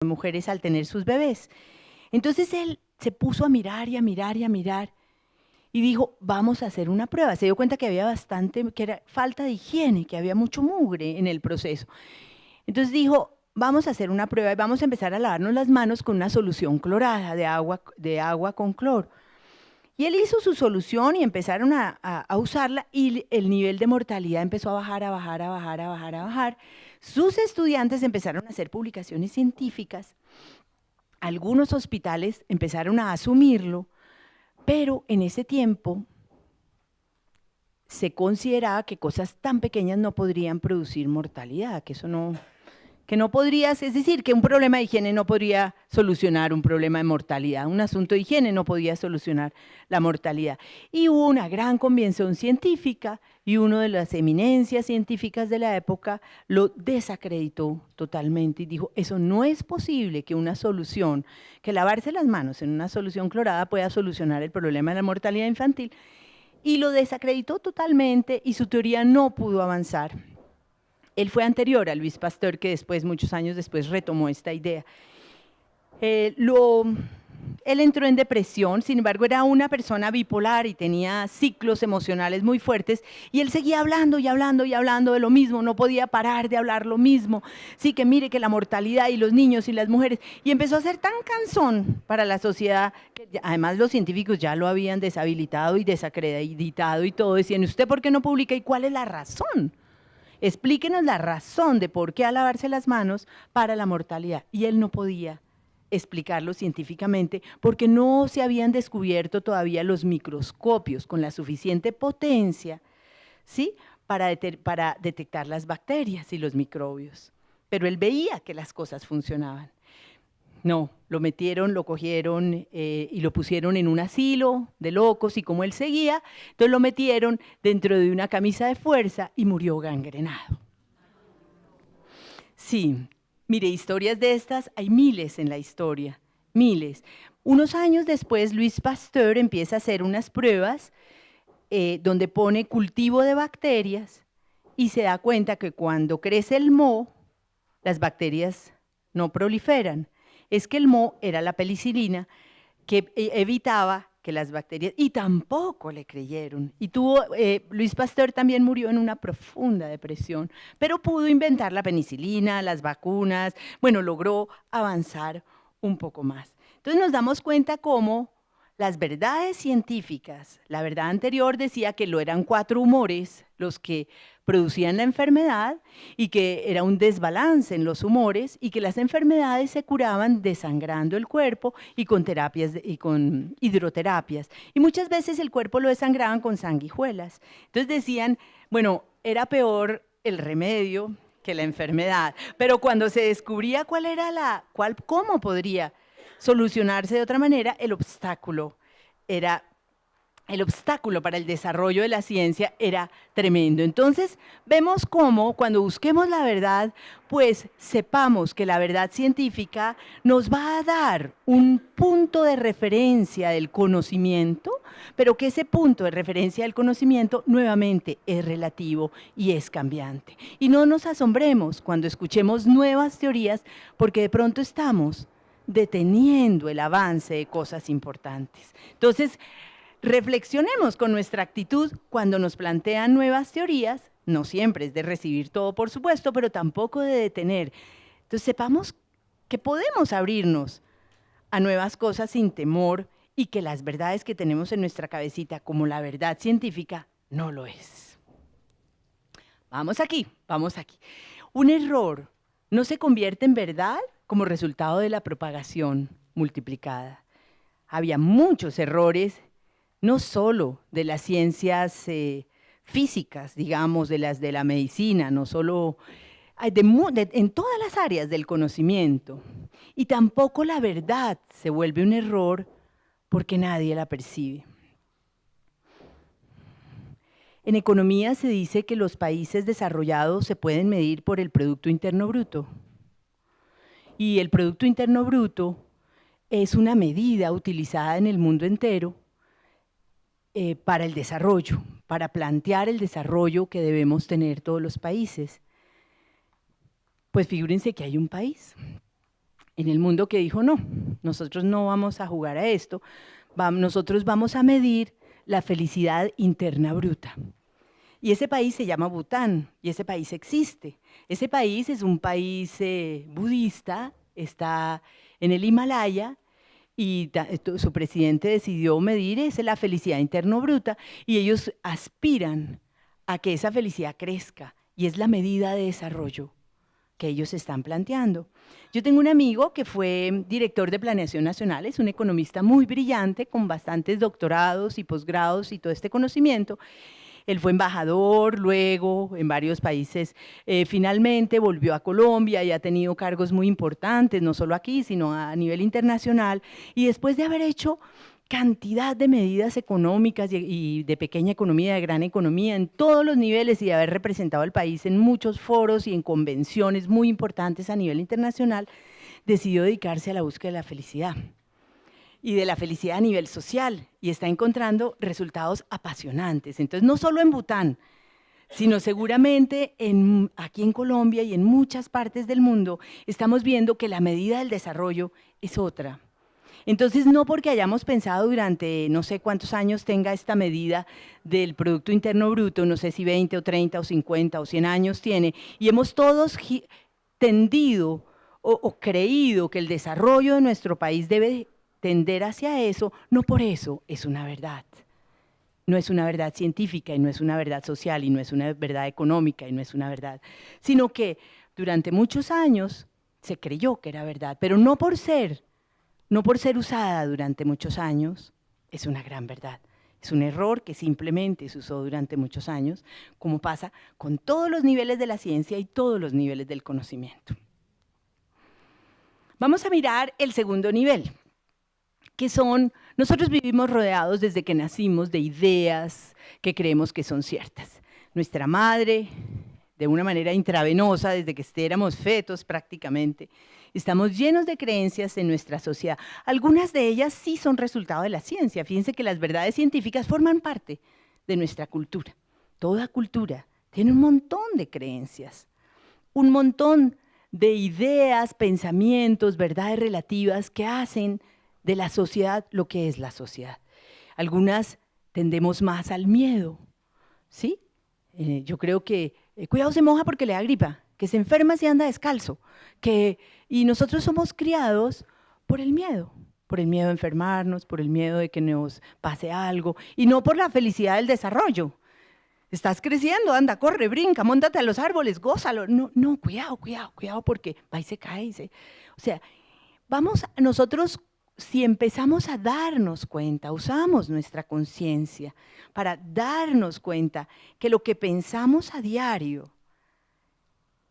mujeres al tener sus bebés. Entonces él se puso a mirar y a mirar y a mirar y dijo, vamos a hacer una prueba. Se dio cuenta que había que era falta de higiene, que había mucho mugre en el proceso. Entonces dijo, vamos a hacer una prueba y vamos a empezar a lavarnos las manos con una solución clorada de agua con cloro. Y él hizo su solución y empezaron a usarla y el nivel de mortalidad empezó a bajar, a bajar, a bajar, a bajar, a bajar. Sus estudiantes empezaron a hacer publicaciones científicas. Algunos hospitales empezaron a asumirlo, pero en ese tiempo se consideraba que cosas tan pequeñas no podrían producir mortalidad, que eso no, que no podrías, es decir, que un problema de higiene no podría solucionar un problema de mortalidad, un asunto de higiene no podía solucionar la mortalidad. Y hubo una gran convención científica y uno de las eminencias científicas de la época lo desacreditó totalmente y dijo, eso no es posible que una solución, que lavarse las manos en una solución clorada pueda solucionar el problema de la mortalidad infantil, y lo desacreditó totalmente y su teoría no pudo avanzar. Él fue anterior a Louis Pasteur, que después, muchos años después, retomó esta idea. Él entró en depresión, sin embargo, era una persona bipolar y tenía ciclos emocionales muy fuertes, y él seguía hablando y hablando y hablando de lo mismo, no podía parar de hablar lo mismo. Sí, que mire que la mortalidad y los niños y las mujeres, y empezó a ser tan cansón para la sociedad, que además los científicos ya lo habían deshabilitado y desacreditado y todo, decían, ¿usted por qué no publica y cuál es la razón? Explíquenos la razón de por qué al lavarse las manos para la mortalidad. Y él no podía explicarlo científicamente porque no se habían descubierto todavía los microscopios con la suficiente potencia, ¿sí?, para detectar las bacterias y los microbios. Pero él veía que las cosas funcionaban. No, lo metieron, lo cogieron y lo pusieron en un asilo de locos, y como él seguía, entonces lo metieron dentro de una camisa de fuerza y murió gangrenado. Sí, mire, historias de estas hay miles en la historia, miles. Unos años después, Louis Pasteur empieza a hacer unas pruebas donde pone cultivo de bacterias y se da cuenta que cuando crece el moho, las bacterias no proliferan. Es que el moho era la penicilina que evitaba que las bacterias, y tampoco le creyeron. Y Louis Pasteur también murió en una profunda depresión, pero pudo inventar la penicilina, las vacunas, bueno, logró avanzar un poco más. Entonces nos damos cuenta cómo las verdades científicas, la verdad anterior decía que lo eran 4 humores los que producían la enfermedad y que era un desbalance en los humores y que las enfermedades se curaban desangrando el cuerpo y con terapias y con hidroterapias. Y muchas veces el cuerpo lo desangraban con sanguijuelas. Entonces decían, bueno, era peor el remedio que la enfermedad, pero cuando se descubría cómo podría solucionarse de otra manera, el obstáculo para el desarrollo de la ciencia era tremendo. Entonces, vemos cómo cuando busquemos la verdad, pues sepamos que la verdad científica nos va a dar un punto de referencia del conocimiento, pero que ese punto de referencia del conocimiento nuevamente es relativo y es cambiante. Y no nos asombremos cuando escuchemos nuevas teorías, porque de pronto estamos deteniendo el avance de cosas importantes. Entonces, reflexionemos con nuestra actitud cuando nos plantean nuevas teorías, no siempre es de recibir todo, por supuesto, pero tampoco de detener. Entonces, sepamos que podemos abrirnos a nuevas cosas sin temor y que las verdades que tenemos en nuestra cabecita, como la verdad científica, no lo es. Vamos aquí, vamos aquí. Un error no se convierte en verdad como resultado de la propagación multiplicada. Había muchos errores, no solo de las ciencias físicas, digamos, de las de la medicina, no solo en todas las áreas del conocimiento. Y tampoco la verdad se vuelve un error porque nadie la percibe. En economía se dice que los países desarrollados se pueden medir por el Producto Interno Bruto. Y el Producto Interno Bruto es una medida utilizada en el mundo entero para el desarrollo, para plantear el desarrollo que debemos tener todos los países. Pues figúrense que hay un país en el mundo que dijo, no, nosotros no vamos a jugar a esto, nosotros vamos a medir la felicidad interna bruta. Y ese país se llama Bután, y ese país existe. Ese país es un país budista, está en el Himalaya, y su presidente decidió medir la felicidad interno bruta, y ellos aspiran a que esa felicidad crezca, y es la medida de desarrollo que ellos están planteando. Yo tengo un amigo que fue director de Planeación Nacional, es un economista muy brillante, con bastantes doctorados y posgrados y todo este conocimiento. Él fue embajador, luego en varios países, finalmente volvió a Colombia y ha tenido cargos muy importantes, no solo aquí, sino a nivel internacional, y después de haber hecho cantidad de medidas económicas y de pequeña economía, de gran economía, en todos los niveles y de haber representado al país en muchos foros y en convenciones muy importantes a nivel internacional, decidió dedicarse a la búsqueda de la felicidad y de la felicidad a nivel social, y está encontrando resultados apasionantes. Entonces, no solo en Bután, sino seguramente aquí en Colombia y en muchas partes del mundo, estamos viendo que la medida del desarrollo es otra. Entonces, no porque hayamos pensado durante no sé cuántos años tenga esta medida del Producto Interno Bruto, no sé si 20 o 30 o 50 o 100 años tiene, y hemos todos tendido o creído que el desarrollo de nuestro país debe tender hacia eso, no por eso es una verdad. No es una verdad científica y no es una verdad social y no es una verdad económica y no es una verdad, sino que durante muchos años se creyó que era verdad, pero no por ser usada durante muchos años, es una gran verdad. Es un error que simplemente se usó durante muchos años, como pasa con todos los niveles de la ciencia y todos los niveles del conocimiento. Vamos a mirar el segundo nivel, que son, nosotros vivimos rodeados desde que nacimos de ideas que creemos que son ciertas. Nuestra madre, de una manera intravenosa, desde que éramos fetos prácticamente, estamos llenos de creencias en nuestra sociedad. Algunas de ellas sí son resultado de la ciencia. Fíjense que las verdades científicas forman parte de nuestra cultura. Toda cultura tiene un montón de creencias, un montón de ideas, pensamientos, verdades relativas que hacen de la sociedad lo que es la sociedad. Algunas tendemos más al miedo, ¿sí? Yo creo que cuidado se moja porque le da gripa, que se enferma si anda descalzo, y nosotros somos criados por el miedo a enfermarnos, por el miedo de que nos pase algo, y no por la felicidad del desarrollo. Estás creciendo, anda, corre, brinca, móntate a los árboles, gózalo. No, no, cuidado, porque va y se cae. O sea, nosotros, si empezamos a darnos cuenta, usamos nuestra conciencia para darnos cuenta que lo que pensamos a diario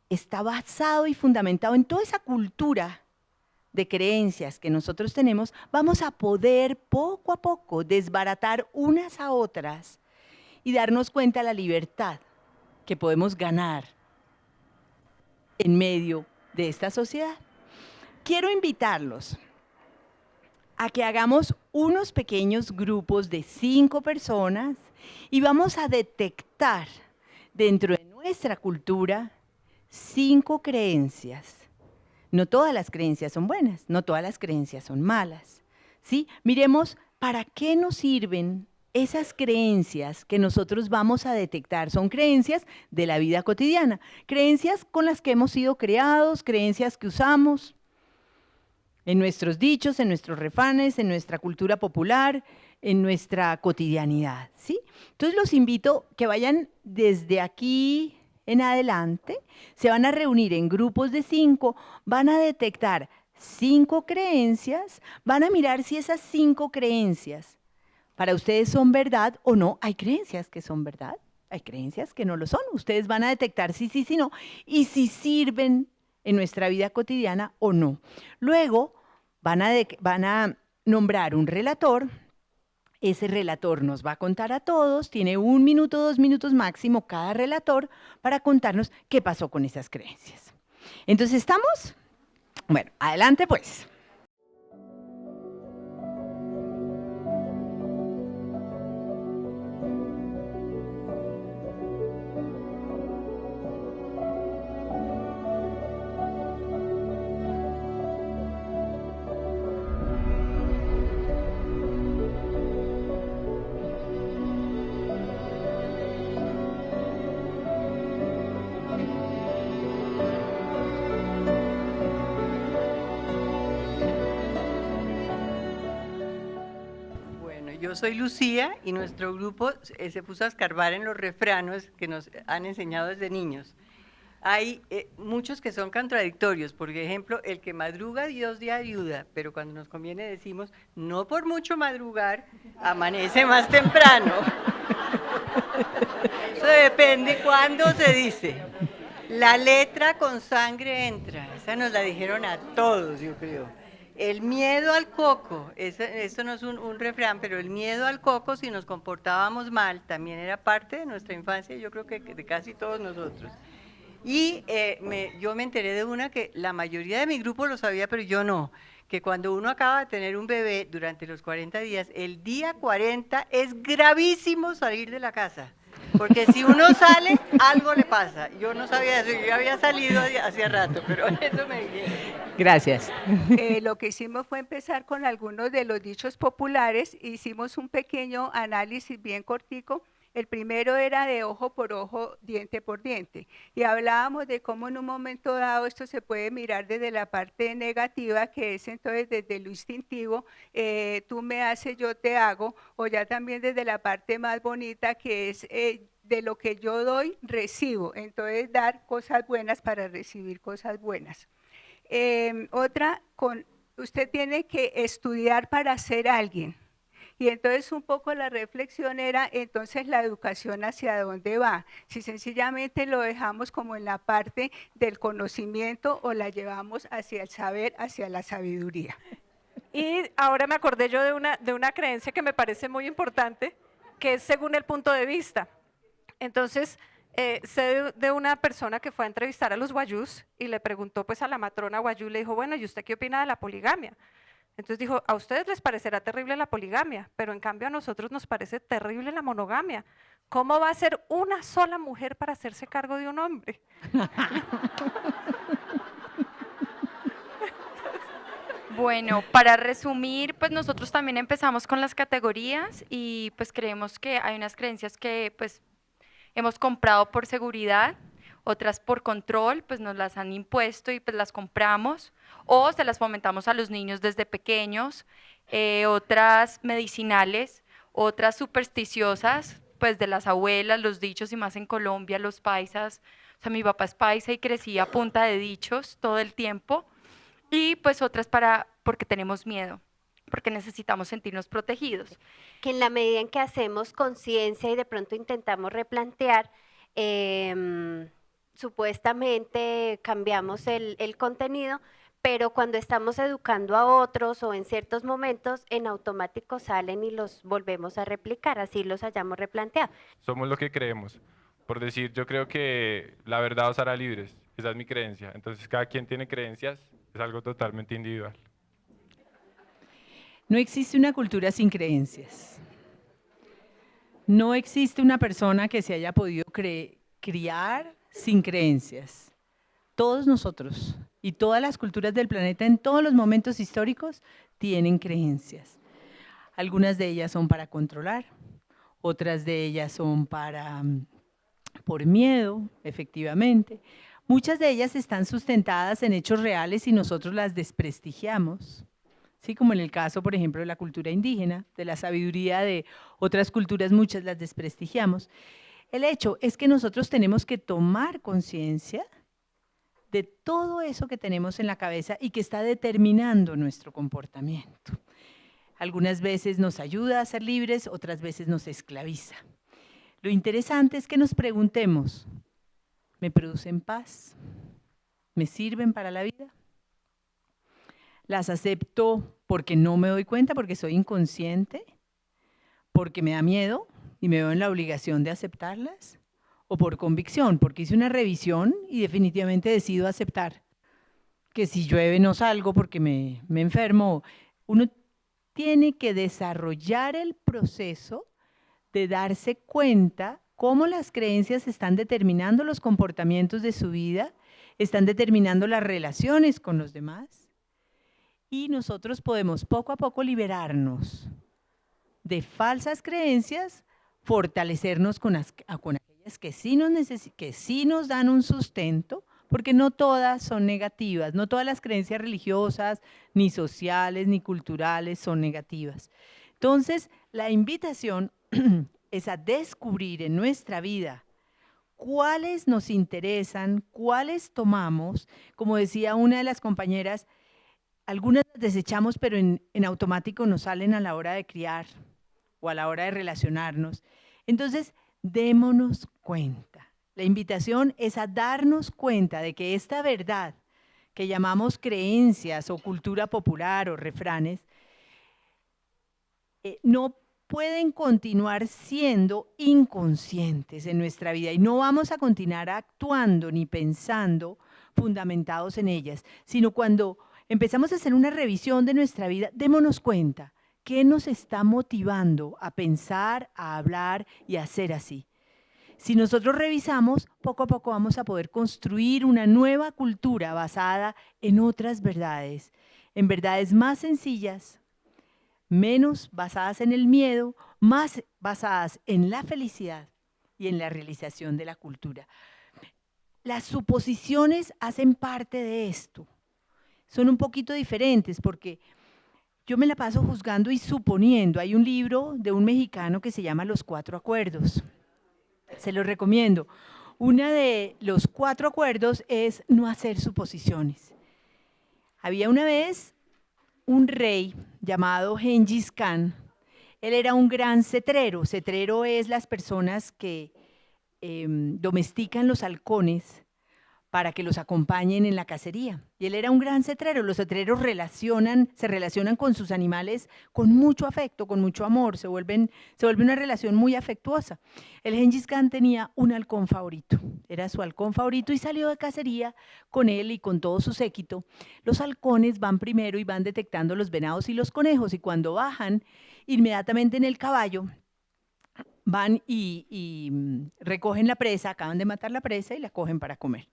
está basado y fundamentado en toda esa cultura de creencias que nosotros tenemos, vamos a poder poco a poco desbaratar unas a otras y darnos cuenta de la libertad que podemos ganar en medio de esta sociedad. Quiero invitarlos a que hagamos unos pequeños grupos de 5 personas y vamos a detectar dentro de nuestra cultura 5 creencias. No todas las creencias son buenas, no todas las creencias son malas, ¿sí? Miremos para qué nos sirven esas creencias que nosotros vamos a detectar. Son creencias de la vida cotidiana, creencias con las que hemos sido creados, creencias que usamos en nuestros dichos, en nuestros refranes, en nuestra cultura popular, en nuestra cotidianidad, ¿sí? Entonces los invito que vayan desde aquí en adelante, se van a reunir en grupos de 5, van a detectar 5 creencias, van a mirar si esas 5 creencias para ustedes son verdad o no. Hay creencias que son verdad, hay creencias que no lo son. Ustedes van a detectar si sí, si no, y si sirven en nuestra vida cotidiana o no. Luego van a nombrar un relator. Ese relator nos va a contar a todos, tiene 1 minuto, 2 minutos máximo cada relator para contarnos qué pasó con esas creencias. Entonces, ¿estamos? Bueno, adelante pues. yo soy Lucía y nuestro grupo se puso a escarbar en los refranos que nos han enseñado desde niños. Hay muchos que son contradictorios, por ejemplo, el que madruga Dios de ayuda, pero cuando nos conviene decimos, no por mucho madrugar, amanece más temprano. Eso depende cuándo se dice. La letra con sangre entra, esa nos la dijeron a todos, yo creo. El miedo al coco, esto no es un refrán, pero el miedo al coco, si nos comportábamos mal, también era parte de nuestra infancia, yo creo que de casi todos nosotros. Y yo me enteré de una que la mayoría de mi grupo lo sabía, pero yo no, que cuando uno acaba de tener un bebé durante los 40 días, el día 40 es gravísimo salir de la casa. Porque si uno sale, algo le pasa. Yo no sabía eso, yo había salido hacía rato, pero eso me dijeron. Gracias. Lo que hicimos fue empezar con algunos de los dichos populares, hicimos un pequeño análisis bien cortico. El primero era de ojo por ojo, diente por diente, y hablábamos de cómo en un momento dado esto se puede mirar desde la parte negativa, que es entonces desde lo instintivo, tú me haces, yo te hago, o ya también desde la parte más bonita, que es de lo que yo doy, recibo, entonces dar cosas buenas para recibir cosas buenas. Otra, usted tiene que estudiar para ser alguien. Y entonces un poco la reflexión era, entonces la educación hacia dónde va, si sencillamente lo dejamos como en la parte del conocimiento o la llevamos hacia el saber, hacia la sabiduría. Y ahora me acordé yo de una creencia que me parece muy importante, que es según el punto de vista. Entonces, sé de una persona que fue a entrevistar a los guayús y le preguntó pues a la matrona guayú, le dijo, bueno, ¿y usted qué opina de la poligamia? Entonces dijo, a ustedes les parecerá terrible la poligamia, pero en cambio a nosotros nos parece terrible la monogamia. ¿Cómo va a ser una sola mujer para hacerse cargo de un hombre? Bueno, para resumir, pues nosotros también empezamos con las categorías y pues creemos que hay unas creencias que pues hemos comprado por seguridad, otras por control, pues nos las han impuesto y pues las compramos, o se las fomentamos a los niños desde pequeños, otras medicinales, otras supersticiosas, pues de las abuelas, los dichos y más en Colombia, los paisas. O sea, mi papá es paisa y crecí a punta de dichos todo el tiempo, y pues otras porque tenemos miedo, porque necesitamos sentirnos protegidos. Que en la medida en que hacemos conciencia y de pronto intentamos replantear, supuestamente cambiamos el contenido, pero cuando estamos educando a otros o en ciertos momentos, en automático salen y los volvemos a replicar, así los hayamos replanteado. Somos lo que creemos. Por decir, yo creo que la verdad os hará libres. Esa es mi creencia. Entonces, cada quien tiene creencias, es algo totalmente individual. No existe una cultura sin creencias. No existe una persona que se haya podido criar sin creencias. Todos nosotros y todas las culturas del planeta en todos los momentos históricos tienen creencias. Algunas de ellas son para controlar, otras de ellas son por miedo, efectivamente. Muchas de ellas están sustentadas en hechos reales y nosotros las desprestigiamos. Sí, como en el caso, por ejemplo, de la cultura indígena, de la sabiduría de otras culturas, muchas las desprestigiamos. El hecho es que nosotros tenemos que tomar conciencia de todo eso que tenemos en la cabeza y que está determinando nuestro comportamiento. Algunas veces nos ayuda a ser libres, otras veces nos esclaviza. Lo interesante es que nos preguntemos, ¿me producen paz? ¿Me sirven para la vida? ¿Las acepto porque no me doy cuenta, porque soy inconsciente, porque me da miedo y me veo en la obligación de aceptarlas? ¿O por convicción, porque hice una revisión y definitivamente decido aceptar que si llueve no salgo porque me enfermo? Uno tiene que desarrollar el proceso de darse cuenta cómo las creencias están determinando los comportamientos de su vida, están determinando las relaciones con los demás. Y nosotros podemos poco a poco liberarnos de falsas creencias, fortalecernos con aquellas que sí nos dan un sustento, porque no todas son negativas, no todas las creencias religiosas, ni sociales, ni culturales son negativas. Entonces, la invitación es a descubrir en nuestra vida cuáles nos interesan, cuáles tomamos. Como decía una de las compañeras, algunas las desechamos, pero en automático nos salen a la hora de criar o a la hora de relacionarnos. Entonces, démonos cuenta. La invitación es a darnos cuenta de que esta verdad que llamamos creencias o cultura popular o refranes, no pueden continuar siendo inconscientes en nuestra vida y no vamos a continuar actuando ni pensando fundamentados en ellas, sino cuando empezamos a hacer una revisión de nuestra vida, démonos cuenta qué nos está motivando a pensar, a hablar y a hacer así. Si nosotros revisamos, poco a poco vamos a poder construir una nueva cultura basada en otras verdades, en verdades más sencillas, menos basadas en el miedo, más basadas en la felicidad y en la realización de la cultura. Las suposiciones hacen parte de esto. Son un poquito diferentes porque yo me la paso juzgando y suponiendo. Hay un libro de un mexicano que se llama Los Cuatro Acuerdos. Se los recomiendo. Uno de los 4 acuerdos es no hacer suposiciones. Había una vez un rey llamado Gengis Khan. Él era un gran cetrero. Cetrero es las personas que domestican los halcones para que los acompañen en la cacería. Y él era un gran cetrero. Los cetreros se relacionan con sus animales con mucho afecto, con mucho amor, se vuelve una relación muy afectuosa. El Gengis Khan tenía un halcón favorito, era su halcón favorito y salió de cacería con él y con todo su séquito. Los halcones van primero y van detectando los venados y los conejos y cuando bajan, inmediatamente en el caballo, van y recogen la presa, acaban de matar la presa y la cogen para comer.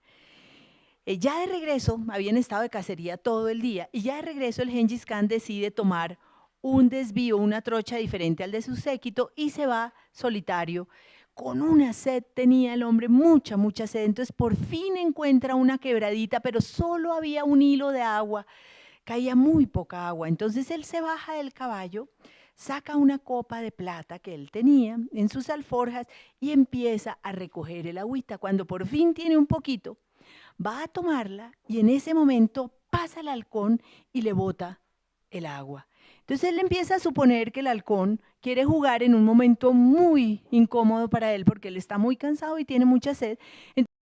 Ya de regreso, habían estado de cacería todo el día, y ya de regreso el Gengis Khan decide tomar un desvío, una trocha diferente al de su séquito, y se va solitario. Con una sed tenía el hombre, mucha, mucha sed. Entonces por fin encuentra una quebradita, pero solo había un hilo de agua, caía muy poca agua. Entonces él se baja del caballo, saca una copa de plata que él tenía en sus alforjas y empieza a recoger el agüita. Cuando por fin tiene un poquito, va a tomarla y en ese momento pasa el halcón y le bota el agua. Entonces él empieza a suponer que el halcón quiere jugar en un momento muy incómodo para él porque él está muy cansado y tiene mucha sed.